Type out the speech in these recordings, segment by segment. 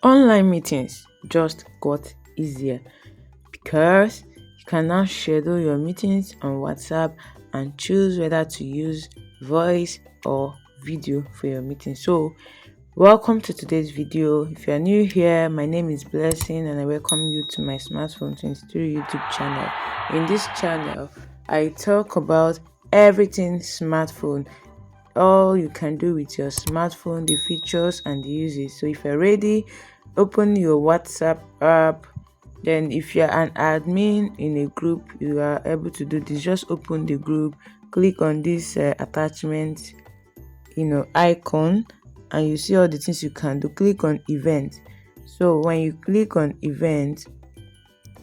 Online meetings just got easier because you can now schedule your meetings on WhatsApp and choose whether to use voice or video for your meeting. So, welcome to today's video. If you are new here, my name is Blessing and I welcome you to my Smartphone 23 YouTube channel. In this channel, I talk about everything smartphone, all you can do with your smartphone, the features and the uses. So if you're ready, open your WhatsApp app. Then if you're an admin in a group, you are able to do this. Just open the group, click on this attachment icon, and you see all the things you can do. Click on event. So when you click on event,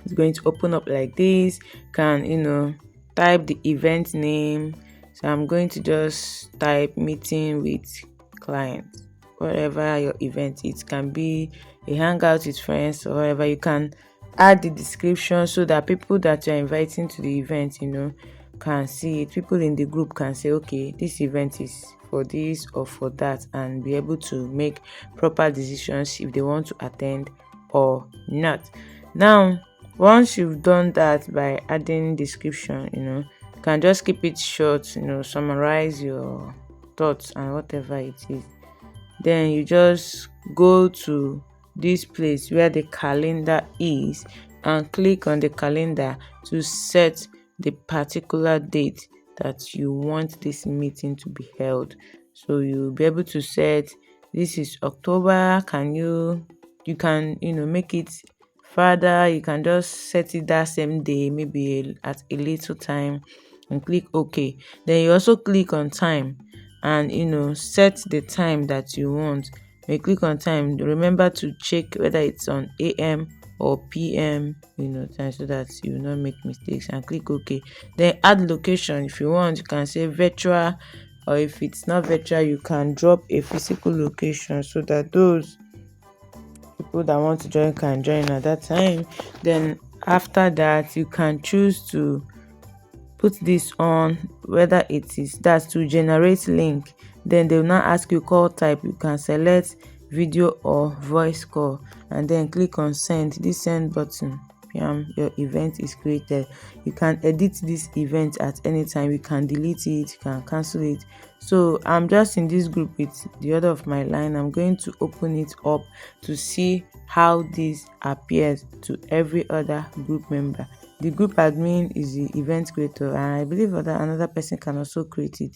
it's going to open up like this. Can type the event name. So I'm going to just type meeting with clients. Whatever your event is, can be a hangout with friends or whatever. You can add the description so that people that you're inviting to the event can see it. People in the group can say, okay, this event is for this or for that, and be able to make proper decisions if they want to attend or not. Now, once you've done that by adding description, you can just keep it short, summarize your thoughts and whatever it is. Then you just go to this place where the calendar is and click on the calendar to set the particular date that you want this meeting to be held. So you'll be able to set, this is October. You can make it further. You can just set it that same day, maybe at a little time, and click OK. Then you also click on time and set the time that you want. When you click on time, remember to check whether it's on AM or PM time, so that you will not make mistakes, and click OK. Then add location. If you want, you can say virtual, or if it's not virtual, you can drop a physical location so that those people that want to join can join at that time. Then after that, you can choose to put this on, whether it is that's to generate link. Then they will now ask you call type. You can select video or voice call and then click on send. This send button, your event is created. You can edit this event at any time. You can delete it, you can cancel it. So I'm just in this group with the other of my line. I'm going to open it up to see how this appears to every other group member. The group admin is the event creator, and I believe that another person can also create it.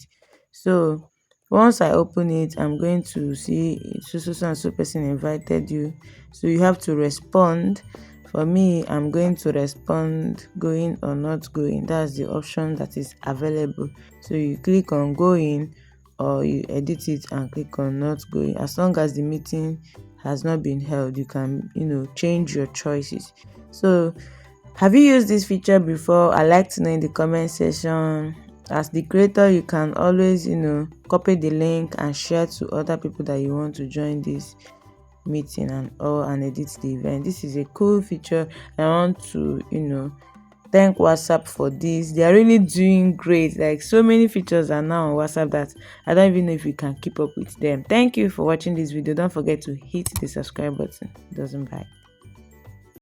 So once I open it, I'm going to see so and so person invited you. So you have to respond. For me, I'm going to respond going or not going. That's the option that is available. So you click on going, or you edit it and click on not going. As long as the meeting has not been held, you can change your choices. So have you used this feature before? I'd like to know in the comment section. As the creator, you can always copy the link and share to other people that you want to join this meeting and edit the event. This is a cool feature. I want to thank WhatsApp for this. They are really doing great. Like, so many features are now on WhatsApp that I don't even know if you can keep up with them. Thank you for watching this video. Don't forget to hit the subscribe button. Doesn't bye.